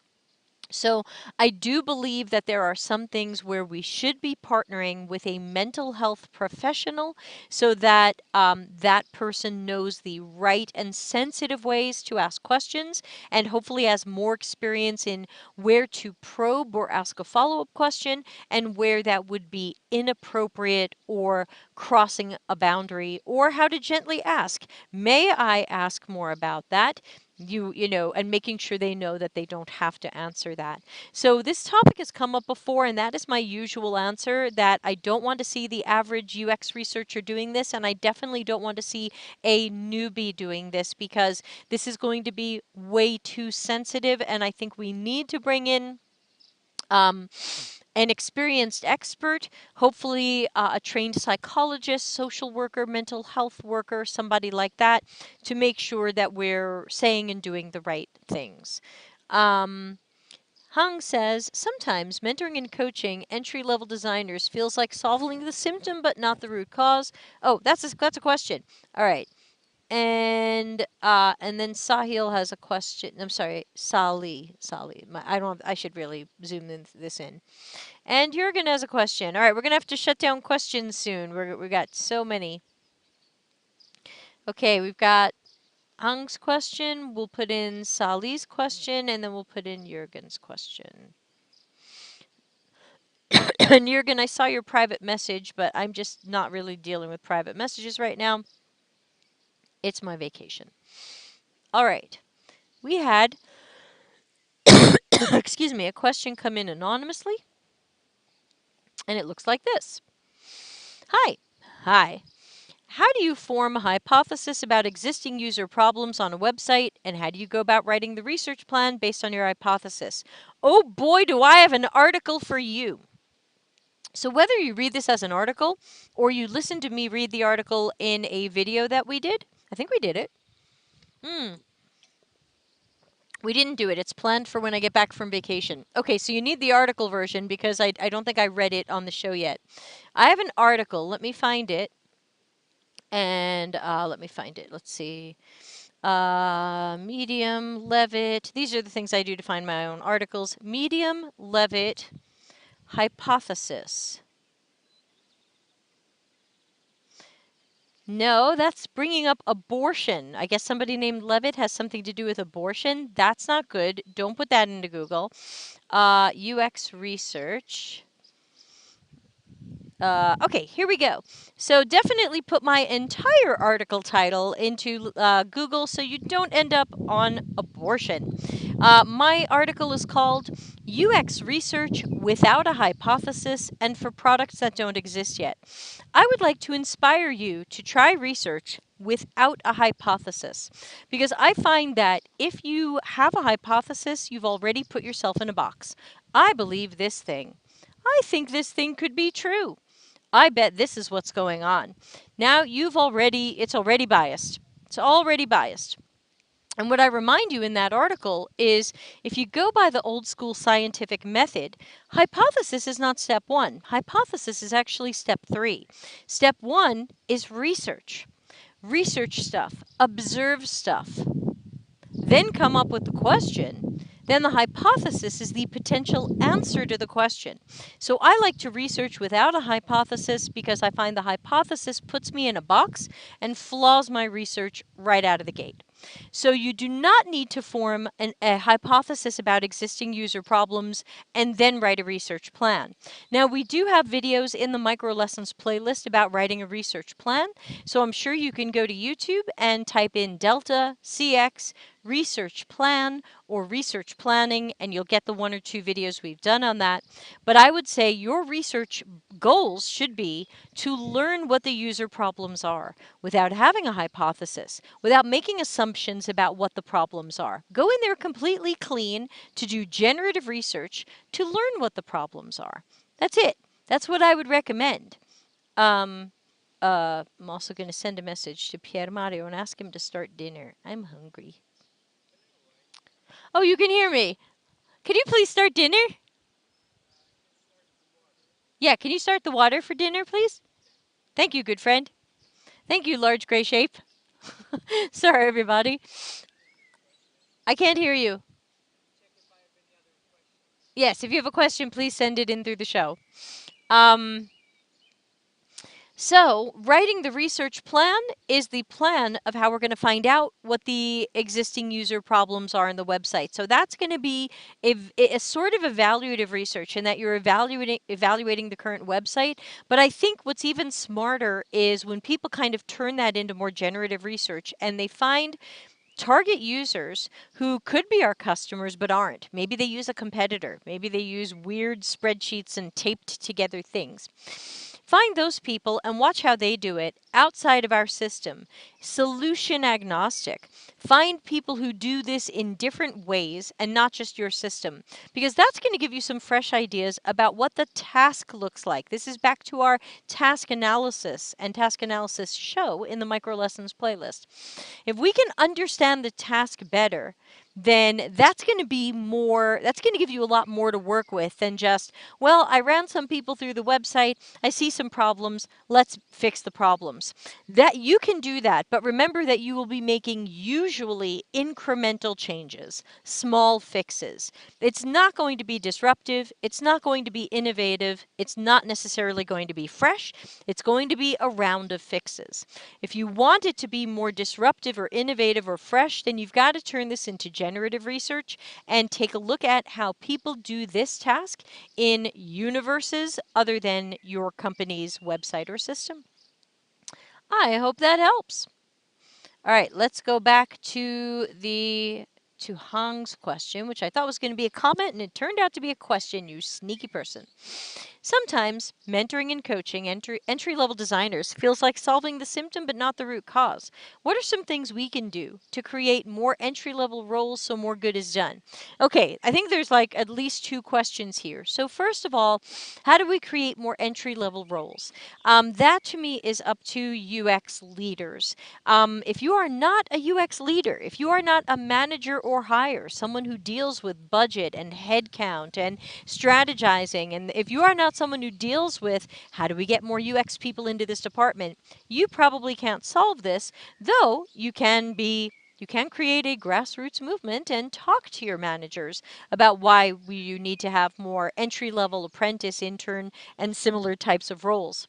So I do believe that there are some things where we should be partnering with a mental health professional so that that person knows the right and sensitive ways to ask questions, and hopefully has more experience in where to probe or ask a follow-up question, and where that would be inappropriate or crossing a boundary, or how to gently ask, may I ask more about that? You know, and making sure they know that they don't have to answer that. So this topic has come up before, and that is my usual answer, that I don't want to see the average UX researcher doing this, and I definitely don't want to see a newbie doing this, because this is going to be way too sensitive, and I think we need to bring in an experienced expert, hopefully a trained psychologist, social worker, mental health worker, somebody like that, to make sure that we're saying and doing the right things. Hung says, sometimes mentoring and coaching entry-level designers feels like solving the symptom but not the root cause. Oh, that's a question. All right. And then Sahil has a question. I'm sorry, Sali. I should really zoom this in. And Jurgen has a question. All right, we're going to have to shut down questions soon. We got so many. Okay, we've got Hang's question. We'll put in Sali's question, and then we'll put in Jurgen's question. And Jurgen, I saw your private message, but I'm just not really dealing with private messages right now. It's my vacation. All right. We had, excuse me, a question come in anonymously, and it looks like this. Hi. Hi. How do you form a hypothesis about existing user problems on a website, and how do you go about writing the research plan based on your hypothesis? Oh boy, do I have an article for you. So whether you read this as an article or you listen to me read the article in a video that we did, I think we did it. We didn't do it. It's planned for when I get back from vacation. Okay, so you need the article version because I don't think I read it on the show yet. I have an article. Let me find it. And let me find it. Let's see. Medium, Levitt. These are the things I do to find my own articles. Medium, Levitt, hypothesis. No, that's bringing up abortion. I guess somebody named Levitt has something to do with abortion. That's not good. Don't put that into Google. UX research. Okay, here we go. So definitely put my entire article title into Google so you don't end up on abortion. My article is called UX Research Without a Hypothesis and for Products That Don't Exist Yet. I would like to inspire you to try research without a hypothesis because I find that if you have a hypothesis, you've already put yourself in a box. I believe this thing. I think this thing could be true. I bet this is what's going on. Now it's already biased. It's already biased. And what I remind you in that article is if you go by the old school scientific method, hypothesis is not step 1. Hypothesis is actually step 3. Step 1 is research. Research stuff, observe stuff, then come up with the question. Then the hypothesis is the potential answer to the question. So I like to research without a hypothesis because I find the hypothesis puts me in a box and flaws my research right out of the gate. So you do not need to form a hypothesis about existing user problems and then write a research plan. Now, we do have videos in the micro lessons playlist about writing a research plan. So I'm sure you can go to YouTube and type in Delta CX research plan or research planning, and you'll get the 1 or 2 videos we've done on that. But I would say your research goals should be to learn what the user problems are without having a hypothesis, without making assumptions about what the problems are. Go in there completely clean to do generative research to learn what the problems are. That's it. That's what I would recommend. I'm also going to send a message to Pier Mario and ask him to start dinner. I'm hungry. Oh, you can hear me. Can you please start dinner? Yeah, can you start the water for dinner, please? Thank you, good friend. Thank you, large gray shape. Sorry, everybody. I can't hear you. Yes, if you have a question, please send it in through the show. So writing the research plan is the plan of how we're going to find out what the existing user problems are on the website. So that's going to be a sort of evaluative research in that you're evaluating the current website. But I think what's even smarter is when people kind of turn that into more generative research and they find target users who could be our customers but aren't. Maybe they use a competitor. Maybe they use weird spreadsheets and taped together things. Find those people and watch how they do it outside of our system. Solution agnostic. Find people who do this in different ways and not just your system, because that's going to give you some fresh ideas about what the task looks like. This is back to our task analysis and task analysis show in the micro lessons playlist. If we can understand the task better, then that's going to give you a lot more to work with than just, well, I ran some people through the website, I see some problems, let's fix the problems. That you can do that, but remember that you will be making usually incremental changes, small fixes. It's not going to be disruptive, it's not going to be innovative, it's not necessarily going to be fresh, it's going to be a round of fixes. If you want it to be more disruptive or innovative or fresh, then you've got to turn this into generative research and take a look at how people do this task in universes other than your company's website or system. I hope that helps. All right, let's go back to Hang's question, which I thought was going to be a comment, and it turned out to be a question, you sneaky person. Sometimes mentoring and coaching entry-level designers feels like solving the symptom but not the root cause. What are some things we can do to create more entry-level roles so more good is done? Okay, I think there's like at least two questions here. So first of all, how do we create more entry-level roles? That to me is up to UX leaders. If you are not a UX leader, if you are not a manager or hire, someone who deals with budget and headcount and strategizing, and if you are not someone who deals with how do we get more UX people into this department, you probably can't solve this, though you can create a grassroots movement and talk to your managers about why you need to have more entry-level apprentice, intern, and similar types of roles.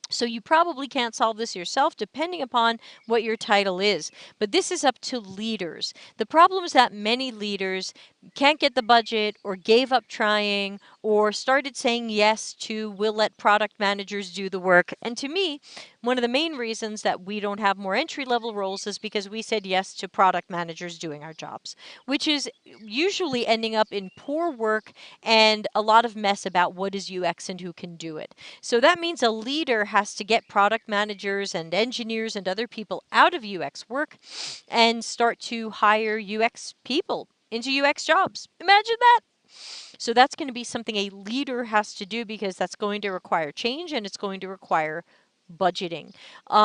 So you probably can't solve this yourself depending upon what your title is. But this is up to leaders. The problem is that many leaders can't get the budget or gave up trying or started saying yes to we'll let product managers do the work. And to me, one of the main reasons that we don't have more entry-level roles is because we said yes to product managers doing our jobs, which is usually ending up in poor work and a lot of mess about what is UX and who can do it. So that means a leader has to get product managers and engineers and other people out of UX work and start to hire UX people into UX jobs. Imagine that. So that's going to be something a leader has to do because that's going to require change and it's going to require budgeting.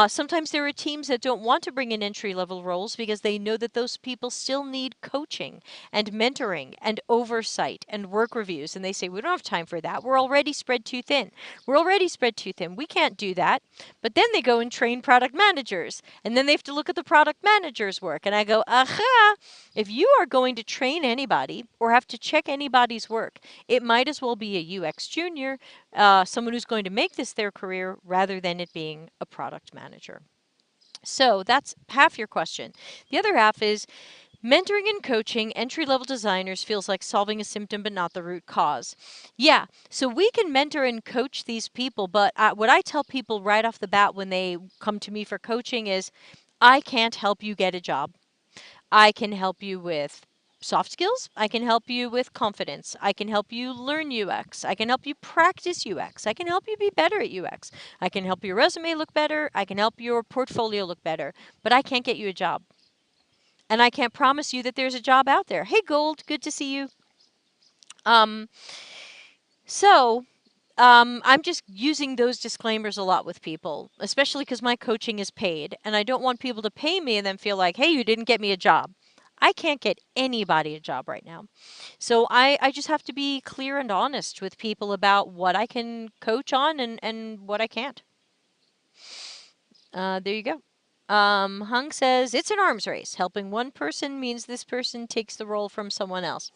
Sometimes there are teams that don't want to bring in entry-level roles because they know that those people still need coaching and mentoring and oversight and work reviews. And they say, we don't have time for that. We're already spread too thin. We're already spread too thin. We can't do that. But then they go and train product managers. And then they have to look at the product managers' work. And I go, aha! If you are going to train anybody or have to check anybody's work, it might as well be a UX junior, someone who's going to make this their career rather than it being a product manager. So that's half your question. The other half is mentoring and coaching entry-level designers feels like solving a symptom but not the root cause. Yeah, so we can mentor and coach these people, but what I tell people right off the bat when they come to me for coaching is, I can't help you get a job. I can help you with soft skills. I can help you with confidence. I can help you learn UX. I can help you practice UX. I can help you be better at UX. I can help your resume look better. I can help your portfolio look better. But I can't get you a job. And I can't promise you that there's a job out there. Hey, Gold, good to see you. Um, so I'm just using those disclaimers a lot with people, especially because my coaching is paid, and I don't want people to pay me and then feel like, hey, you didn't get me a job. I can't get anybody a job right now. So I just have to be clear and honest with people about what I can coach on and what I can't. There you go. Hung says, it's an arms race. Helping one person means this person takes the role from someone else.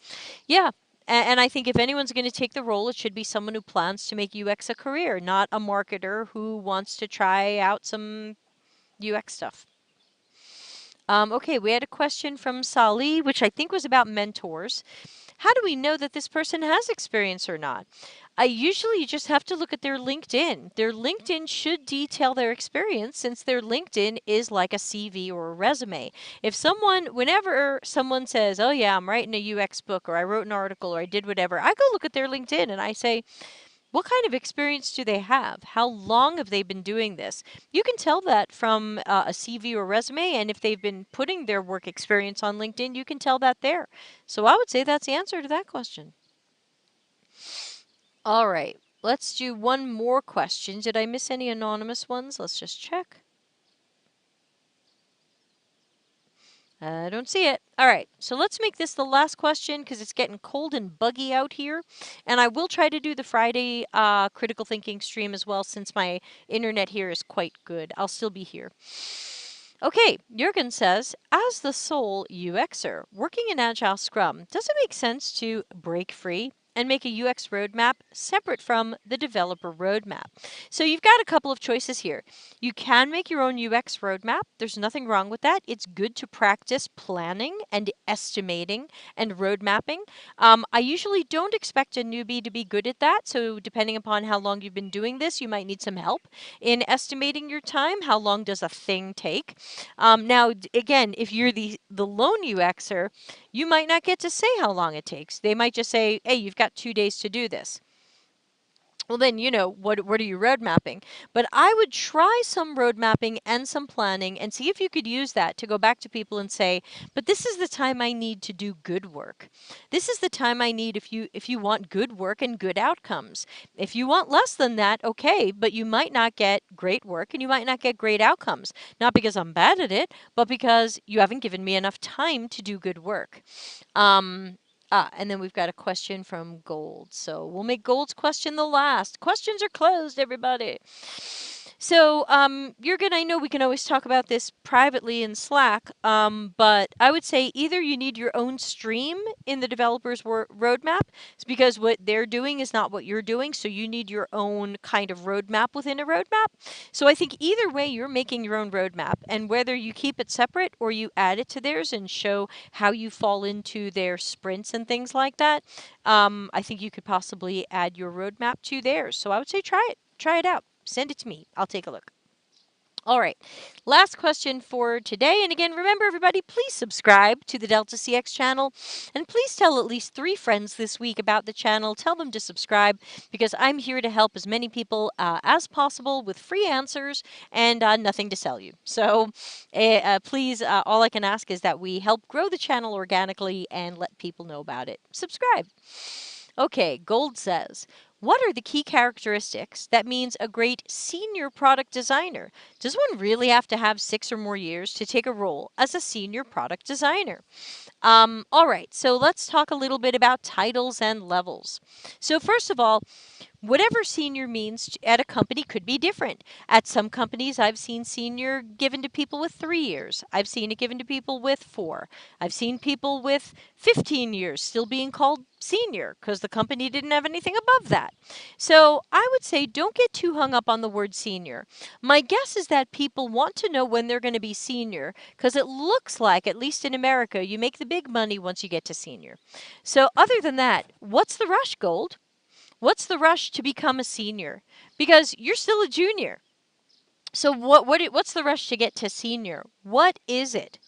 Yeah, and I think if anyone's going to take the role, it should be someone who plans to make UX a career, not a marketer who wants to try out some UX stuff. Okay, we had a question from Sali, which I think was about mentors. How do we know that this person has experience or not? Usually you just have to look at their LinkedIn. Their LinkedIn should detail their experience since their LinkedIn is like a CV or a resume. Whenever someone says, oh yeah, I'm writing a UX book or I wrote an article or I did whatever, I go look at their LinkedIn and I say, what kind of experience do they have? How long have they been doing this? You can tell that from a CV or resume, and if they've been putting their work experience on LinkedIn, you can tell that there. So I would say that's the answer to that question. All right, let's do one more question. Did I miss any anonymous ones? Let's just check. I don't see it. All right, so let's make this the last question because it's getting cold and buggy out here. And I will try to do the Friday critical thinking stream as well since my internet here is quite good. I'll still be here. Okay, Jurgen says, as the sole UXer working in Agile Scrum, does it make sense to break free and make a UX roadmap separate from the developer roadmap. So you've got a couple of choices here. You can make your own UX roadmap. There's nothing wrong with that. It's good to practice planning and estimating and road mapping. I usually don't expect a newbie to be good at that. So depending upon how long you've been doing this, you might need some help in estimating your time. How long does a thing take? Now, again, if you're the lone UXer, you might not get to say how long it takes. They might just say, hey, you've got 2 days to do this. Well, then, what are you road mapping? But I would try some road mapping and some planning and see if you could use that to go back to people and say, but this is the time I need to do good work. This is the time I need if you want good work and good outcomes. If you want less than that, okay, but you might not get great work and you might not get great outcomes. Not because I'm bad at it, but because you haven't given me enough time to do good work. And then we've got a question from Gold. So we'll make Gold's question the last. Questions are closed, everybody. So, Jürgen, I know we can always talk about this privately in Slack, but I would say either you need your own stream in the developer's roadmap, it's because what they're doing is not what you're doing, so you need your own kind of roadmap within a roadmap. So I think either way, you're making your own roadmap, and whether you keep it separate or you add it to theirs and show how you fall into their sprints and things like that, I think you could possibly add your roadmap to theirs. So I would say try it. Try it out. Send it to me. I'll take a look. All right, last question for today. And again, remember everybody, please subscribe to the Delta CX channel. And please tell at least 3 friends this week about the channel. Tell them to subscribe because I'm here to help as many people as possible with free answers and nothing to sell you. So please, all I can ask is that we help grow the channel organically and let people know about it. Subscribe. Okay, Gold says, what are the key characteristics that means a great senior product designer? Does one really have to have 6 or more years to take a role as a senior product designer? All right, so let's talk a little bit about titles and levels. So first of all, whatever senior means at a company could be different. At some companies, I've seen senior given to people with 3 years. I've seen it given to people with 4. I've seen people with 15 years still being called senior because the company didn't have anything above that. So I would say don't get too hung up on the word senior. My guess is that people want to know when they're going to be senior because it looks like, at least in America, you make the big money once you get to senior. So other than that, what's the rush, Gold? What's the rush to become a senior? Because you're still a junior. So what's the rush to get to senior? What is it?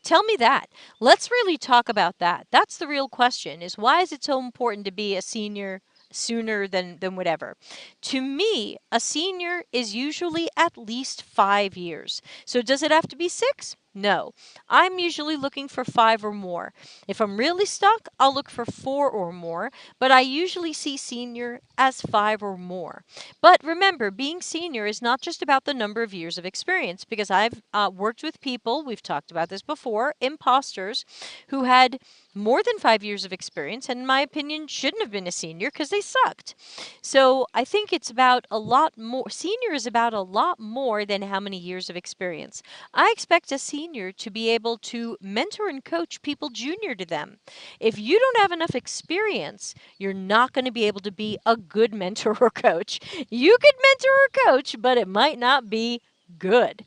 Tell me that. Let's really talk about that. That's the real question, is why is it so important to be a senior sooner than whatever? To me, a senior is usually at least 5 years. So does it have to be 6? No. I'm usually looking for 5 or more. If I'm really stuck, I'll look for 4 or more, but I usually see senior as 5 or more. But remember, being senior is not just about the number of years of experience, because I've worked with people, we've talked about this before, imposters, who had more than 5 years of experience, and in my opinion, shouldn't have been a senior because they sucked. So I think it's about a lot more. Senior is about a lot more than how many years of experience. I expect a senior to be able to mentor and coach people junior to them. If you don't have enough experience, you're not going to be able to be a good mentor or coach. You could mentor or coach, but it might not be good.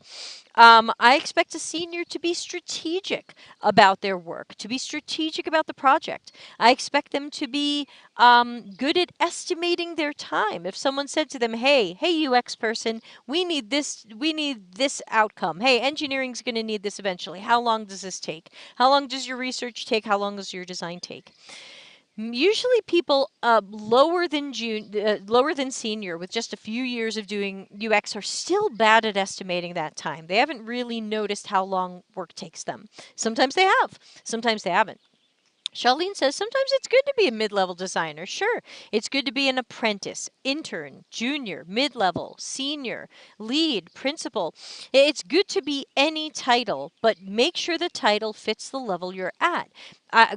I expect a senior to be strategic about their work, to be strategic about the project. I expect them to be good at estimating their time. If someone said to them, hey UX person, we need this outcome. Hey, engineering's going to need this eventually. How long does this take? How long does your research take? How long does your design take? Usually people lower than senior with just a few years of doing UX are still bad at estimating that time. They haven't really noticed how long work takes them. Sometimes they have, sometimes they haven't. Charlene says, sometimes it's good to be a mid-level designer. Sure, it's good to be an apprentice, intern, junior, mid-level, senior, lead, principal. It's good to be any title, but make sure the title fits the level you're at.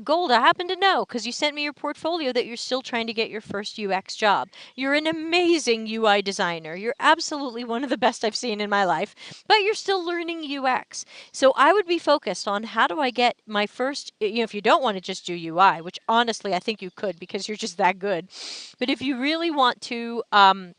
Gold, I happen to know, because you sent me your portfolio, that you're still trying to get your first UX job. You're an amazing UI designer. You're absolutely one of the best I've seen in my life, but you're still learning UX. So I would be focused on how do I get my first, if you don't want to just just do UI, which honestly I think you could because you're just that good. But if you really want to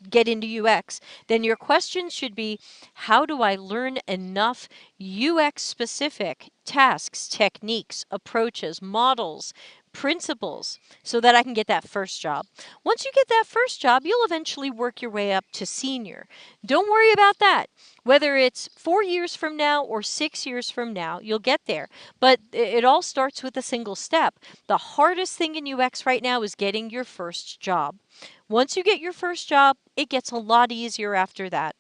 get into UX, then your questions should be, how do I learn enough UX specific tasks, techniques, approaches, models, principles so that I can get that first job? Once you get that first job, you'll eventually work your way up to senior. Don't worry about that. Whether it's 4 years from now or 6 years from now, you'll get there. But it all starts with a single step. The hardest thing in UX right now is getting your first job. Once you get your first job, it gets a lot easier after that.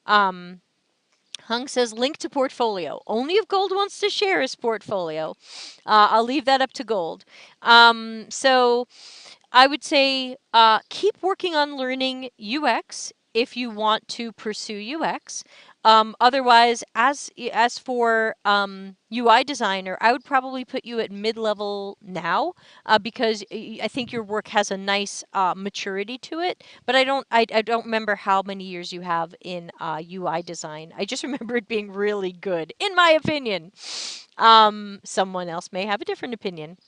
Hung says, link to portfolio. Only if Gold wants to share his portfolio. I'll leave that up to Gold. So I would say keep working on learning UX if you want to pursue UX. Otherwise, as for UI designer, I would probably put you at mid-level now because I think your work has a nice maturity to it. But I don't remember how many years you have in UI design. I just remember it being really good, in my opinion. Someone else may have a different opinion.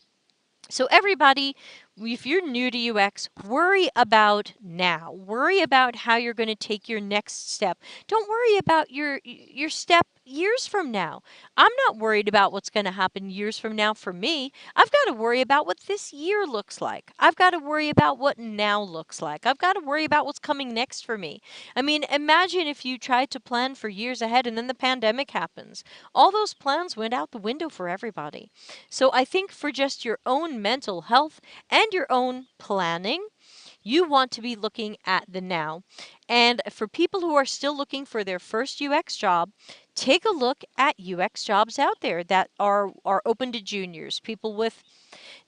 So everybody, if you're new to UX, worry about now. Worry about how you're going to take your next step. Don't worry about your step years from now. I'm not worried about what's going to happen years from now for me. I've got to worry about what this year looks like. I've got to worry about what now looks like. I've got to worry about what's coming next for me. I mean, imagine if you tried to plan for years ahead and then the pandemic happens. All those plans went out the window for everybody. So I think for just your own mental health and your own planning, you want to be looking at the now. And for people who are still looking for their first UX job, take a look at UX jobs out there that are open to juniors, people with,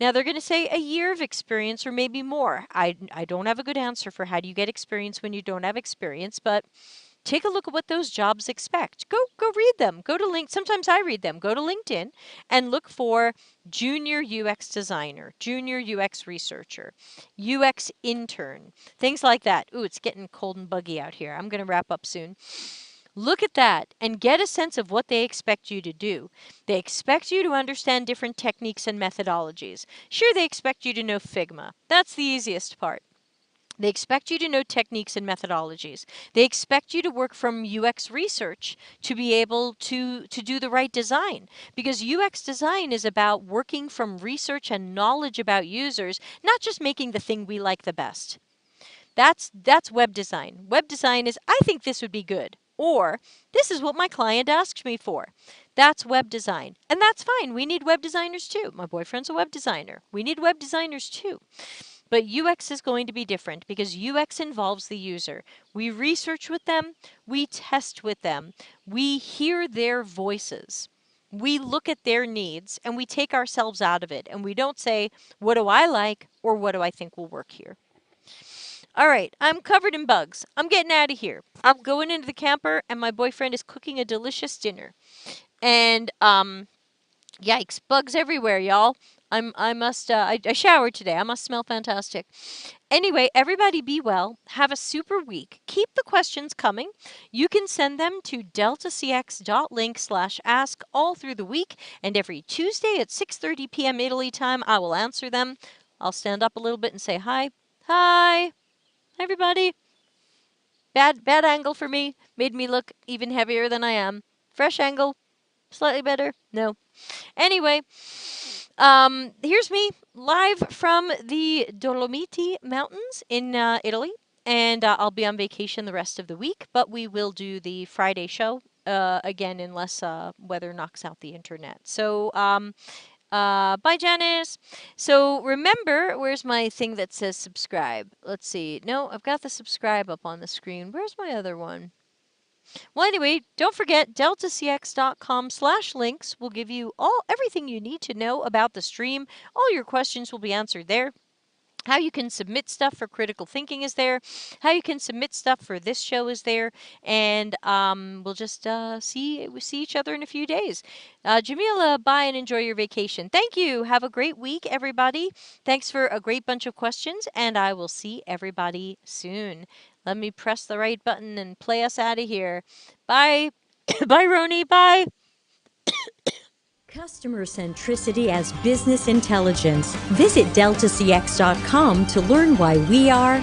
now they're going to say a year of experience or maybe more. I don't have a good answer for how do you get experience when you don't have experience, but take a look at what those jobs expect. Go read them. Go to link. Sometimes I read them. Go to LinkedIn and look for junior UX designer, junior UX researcher, UX intern, things like that. Ooh, it's getting cold and buggy out here. I'm going to wrap up soon. Look at that and get a sense of what they expect you to do. They expect you to understand different techniques and methodologies. Sure, they expect you to know Figma. That's the easiest part. They expect you to know techniques and methodologies. They expect you to work from UX research to be able to do the right design. Because UX design is about working from research and knowledge about users, not just making the thing we like the best. That's web design. Web design is, I think this would be good. Or, this is what my client asked me for. That's web design. And that's fine. We need web designers too. My boyfriend's a web designer. We need web designers too. But UX is going to be different because UX involves the user. We research with them, we test with them, we hear their voices. We look at their needs and we take ourselves out of it and we don't say, what do I like or what do I think will work here? All right, I'm covered in bugs. I'm getting out of here. I'm going into the camper and my boyfriend is cooking a delicious dinner. And yikes, bugs everywhere, y'all. I showered today. I must smell fantastic. Anyway, everybody be well. Have a super week. Keep the questions coming. You can send them to deltacx.link/ask all through the week. And every Tuesday at 6:30 p.m. Italy time, I will answer them. I'll stand up a little bit and say hi. Hi, everybody. Bad angle for me. Made me look even heavier than I am. Fresh angle. Slightly better. No. Anyway, here's me live from the Dolomiti Mountains in Italy, and I'll be on vacation the rest of the week, but we will do the Friday show again unless weather knocks out the internet. So, bye, Janice. So remember, where's my thing that says subscribe? Let's see. No, I've got the subscribe up on the screen. Where's my other one? Well, anyway, don't forget, deltacx.com/links will give you everything you need to know about the stream. All your questions will be answered there. How you can submit stuff for critical thinking is there. How you can submit stuff for this show is there. And we'll just see each other in a few days. Jamila, bye and enjoy your vacation. Thank you. Have a great week, everybody. Thanks for a great bunch of questions, and I will see everybody soon. Let me press the right button and play us out of here. Bye. Bye, Roni. Bye. Customer centricity as business intelligence. Visit deltacx.com to learn why we are